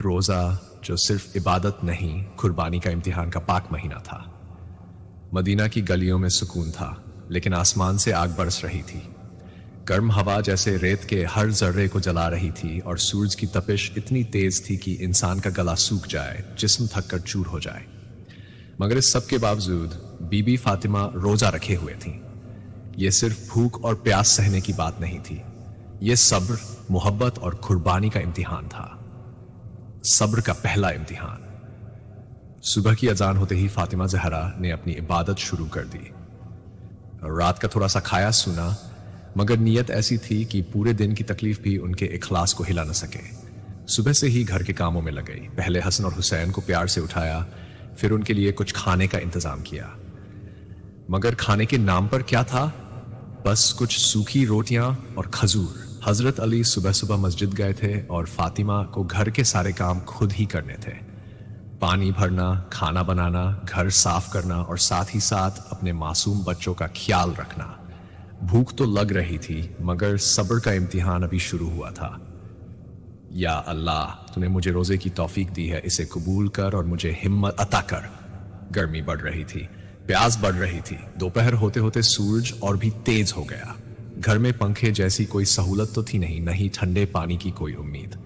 रोज़ा जो सिर्फ इबादत नहीं, कुर्बानी का इम्तिहान का पाक महीना था। मदीना की गलियों में सुकून था, लेकिन आसमान से आग बरस रही थी। गर्म हवा जैसे रेत के हर जर्रे को जला रही थी और सूरज की तपिश इतनी तेज थी कि इंसान का गला सूख जाए, जिस्म थक कर चूर हो जाए। मगर इस सब के बावजूद बीबी फातिमा रोजा रखे हुए थीं। ये सिर्फ भूख और प्यास सहने की बात नहीं थी, ये सब्र, मोहब्बत और कुर्बानी का इम्तिहान था। सब्र का पहला इम्तिहान। सुबह की अजान होते ही फातिमा जहरा ने अपनी इबादत शुरू कर दी। रात का थोड़ा सा खाया सुना, मगर नीयत ऐसी थी कि पूरे दिन की तकलीफ भी उनके इखलास को हिला न सके। सुबह से ही घर के कामों में लग गई। पहले हसन और हुसैन को प्यार से उठाया, फिर उनके लिए कुछ खाने का इंतजाम किया। मगर खाने के नाम पर क्या था? बस कुछ सूखी रोटियां और खजूर। हजरत अली सुबह सुबह मस्जिद गए थे और फातिमा को घर के सारे काम खुद ही करने थे। पानी भरना, खाना बनाना, घर साफ करना और साथ ही साथ अपने मासूम बच्चों का ख्याल रखना। भूख तो लग रही थी, मगर सब्र का इम्तिहान अभी शुरू हुआ था। या अल्लाह, तूने मुझे रोजे की तौफीक दी है, इसे कबूल कर और मुझे हिम्मत अता कर। गर्मी बढ़ रही थी, प्यास बढ़ रही थी। दोपहर होते होते सूरज और भी तेज हो गया। घर में पंखे जैसी कोई सहूलत तो थी नहीं, न ही ठंडे पानी की कोई उम्मीद।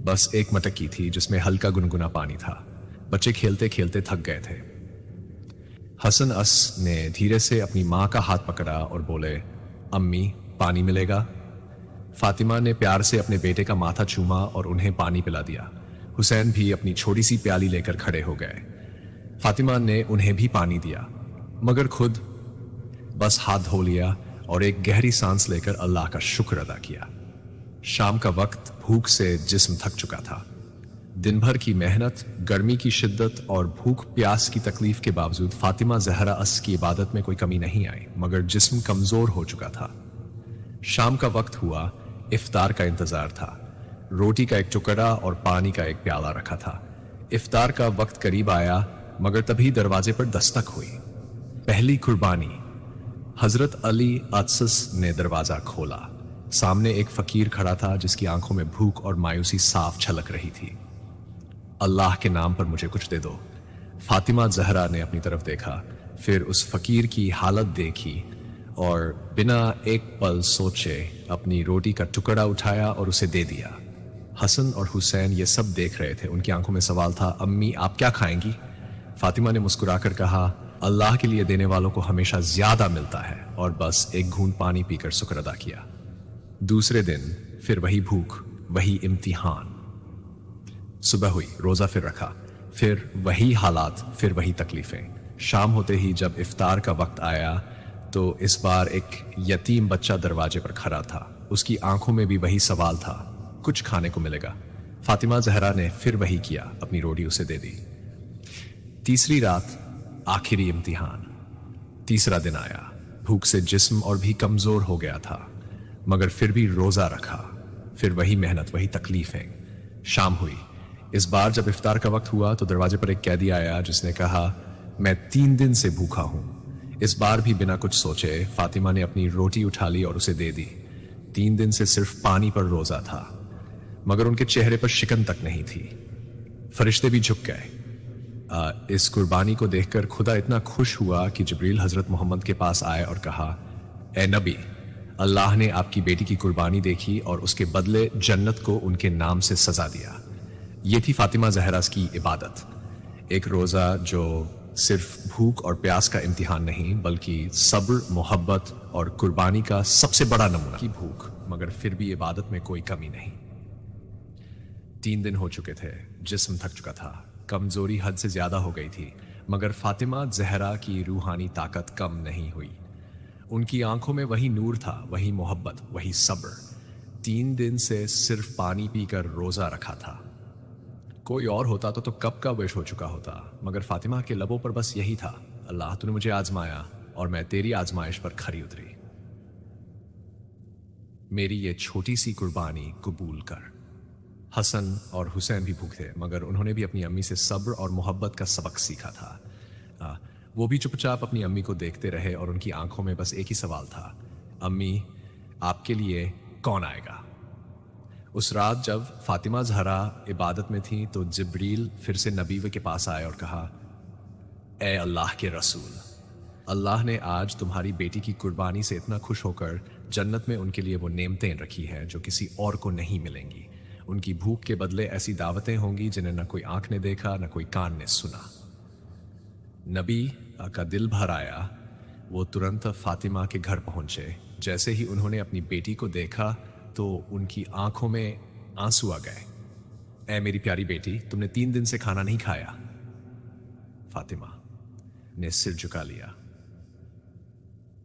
बस एक मटकी थी जिसमें हल्का गुनगुना पानी था। बच्चे खेलते खेलते थक गए थे। हसन अस ने धीरे से अपनी माँ का हाथ पकड़ा और बोले, अम्मी, पानी मिलेगा? फातिमा ने प्यार से अपने बेटे का माथा चूमा और उन्हें पानी पिला दिया। हुसैन भी अपनी छोटी सी प्याली लेकर खड़े हो गए। फातिमा ने उन्हें भी पानी दिया, मगर खुद बस हाथ धो लिया और एक गहरी सांस लेकर अल्लाह का शुक्र अदा किया। शाम का वक्त, भूख से जिस्म थक चुका था। दिन भर की मेहनत, गर्मी की शिद्दत और भूख प्यास की तकलीफ के बावजूद फातिमा जहरा अस की इबादत में कोई कमी नहीं आई, मगर जिस्म कमजोर हो चुका था। शाम का वक्त हुआ, इफ्तार का इंतजार था। रोटी का एक टुकड़ा और पानी का एक प्याला रखा था। इफ्तार का वक्त करीब आया, मगर तभी दरवाजे पर दस्तक हुई। पहली कुर्बानी। हजरत अली अतसस ने दरवाजा खोला। सामने एक फकीर खड़ा था जिसकी आंखों में भूख और मायूसी साफ छलक रही थी। अल्लाह के नाम पर मुझे कुछ दे दो। फातिमा जहरा ने अपनी तरफ देखा, फिर उस फकीर की हालत देखी और बिना एक पल सोचे अपनी रोटी का टुकड़ा उठाया और उसे दे दिया। हसन और हुसैन ये सब देख रहे थे। उनकी आंखों में सवाल था, अम्मी आप क्या खाएंगी? फातिमा ने मुस्कुराकर कहा, अल्लाह के लिए देने वालों को हमेशा ज्यादा मिलता है, और बस एक घूंट पानी पीकर शुक्र अदा किया। दूसरे दिन फिर वही भूख, वही इम्तिहान। सुबह हुई, रोजा फिर रखा, फिर वही हालात, फिर वही तकलीफें। शाम होते ही जब इफ्तार का वक्त आया तो इस बार एक यतीम बच्चा दरवाजे पर खड़ा था। उसकी आंखों में भी वही सवाल था, कुछ खाने को मिलेगा? फातिमा जहरा ने फिर वही किया, अपनी रोटी उसे दे दी। तीसरी रात, आखिरी इम्तिहान। तीसरा दिन आया। भूख से जिस्म और भी कमजोर हो गया था, मगर फिर भी रोजा रखा। फिर वही मेहनत, वही तकलीफें। शाम हुई। इस बार जब इफ्तार का वक्त हुआ तो दरवाजे पर एक कैदी आया जिसने कहा, मैं 3 दिन से भूखा हूं। इस बार भी बिना कुछ सोचे फातिमा ने अपनी रोटी उठा ली और उसे दे दी। 3 दिन से सिर्फ पानी पर रोजा था, मगर उनके चेहरे पर शिकन तक नहीं थी। फरिश्ते भी झुक गए। इस कुर्बानी को देखकर खुदा इतना खुश हुआ कि जिब्रील हजरत मोहम्मद के पास आए और कहा, ए नबी, अल्लाह ने आपकी बेटी की कुर्बानी देखी और उसके बदले जन्नत को उनके नाम से सजा दिया। ये थी फातिमा जहरा की इबादत। एक रोजा जो सिर्फ भूख और प्यास का इम्तिहान नहीं, बल्कि सब्र, मोहब्बत और कुर्बानी का सबसे बड़ा नमूना। की भूख, मगर फिर भी इबादत में कोई कमी नहीं। 3 दिन हो चुके थे, जिस्म थक चुका था, कमजोरी हद से ज्यादा हो गई थी, मगर फातिमा जहरा की रूहानी ताकत कम नहीं हुई। उनकी आंखों में वही नूर था, वही मोहब्बत, वही सब्र। 3 दिन से सिर्फ पानी पीकर रोजा रखा था। कोई और होता तो कब का विश हो चुका होता, मगर फातिमा के लबों पर बस यही था, अल्लाह तूने मुझे आजमाया और मैं तेरी आजमाइश पर खरी उतरी। मेरी ये छोटी सी कुर्बानी कबूल कर। हसन और हुसैन भी भूखे थे, मगर उन्होंने भी अपनी अम्मी से सब्र और मोहब्बत का सबक सीखा था। वो भी चुपचाप अपनी अम्मी को देखते रहे और उनकी आंखों में बस एक ही सवाल था, अम्मी, आपके लिए कौन आएगा? اس رات جب فاطمہ زہرا عبادت میں تھیں تو جبریل پھر سے نبی کے پاس آئے اور کہا، اے اللہ کے رسول، اللہ نے آج تمہاری بیٹی کی قربانی سے اتنا خوش ہو کر جنت میں ان کے لیے وہ نعمتیں رکھی ہیں جو کسی اور کو نہیں ملیں گی۔ ان کی بھوک کے بدلے ایسی دعوتیں ہوں گی جنہیں نہ کوئی آنکھ نے دیکھا نہ کوئی کان نے سنا۔ نبی کا دل بھر آیا، وہ ترنت فاطمہ کے گھر پہنچے۔ جیسے ہی انہوں نے اپنی بیٹی کو دیکھا تو ان کی آنکھوں میں آنسو آ گئے۔ اے میری پیاری بیٹی، تم نے 3 دن سے کھانا نہیں کھایا۔ فاطمہ نے سر جھکا لیا۔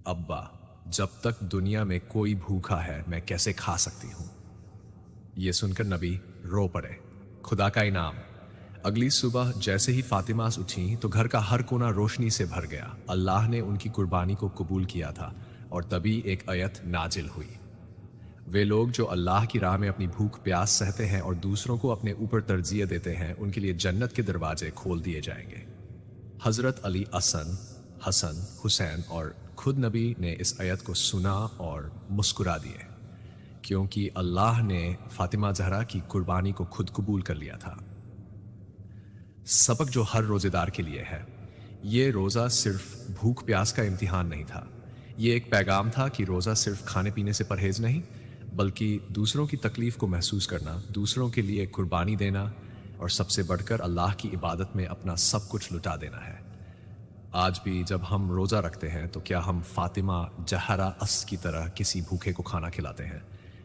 ابا، جب تک دنیا میں کوئی بھوکا ہے میں کیسے کھا سکتی ہوں؟ یہ سن کر نبی رو پڑے۔ خدا کا انعام، اگلی صبح جیسے ہی فاطمہ اٹھیں تو گھر کا ہر کونا روشنی سے بھر گیا۔ اللہ نے ان کی قربانی کو قبول کیا تھا اور تبھی ایک آیت نازل ہوئی۔ وہ لوگ جو اللہ کی راہ میں اپنی بھوک پیاس سہتے ہیں اور دوسروں کو اپنے اوپر ترجیح دیتے ہیں، ان کے لیے جنت کے دروازے کھول دیے جائیں گے۔ حضرت علی حسن، حسین اور خود نبی نے اس آیت کو سنا اور مسکرا دیے، کیونکہ اللہ نے فاطمہ زہرا کی قربانی کو خود قبول کر لیا تھا۔ سبق جو ہر روزے دار کے لیے ہے، یہ روزہ صرف بھوک پیاس کا امتحان نہیں تھا، یہ ایک پیغام تھا کہ روزہ صرف کھانے پینے سے پرہیز نہیں، بلکہ دوسروں کی تکلیف کو محسوس کرنا، دوسروں کے لیے قربانی دینا اور سب سے بڑھ کر اللہ کی عبادت میں اپنا سب کچھ لٹا دینا ہے۔ آج بھی جب ہم روزہ رکھتے ہیں تو کیا ہم فاطمہ زہرا کی طرح کسی بھوکے کو کھانا کھلاتے ہیں؟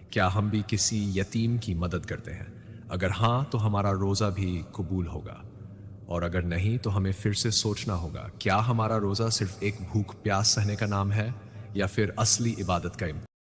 کیا ہم بھی کسی یتیم کی مدد کرتے ہیں؟ اگر ہاں تو ہمارا روزہ بھی قبول ہوگا، اور اگر نہیں تو ہمیں پھر سے سوچنا ہوگا، کیا ہمارا روزہ صرف ایک بھوک پیاس سہنے کا نام ہے یا پھر اصلی عبادت کا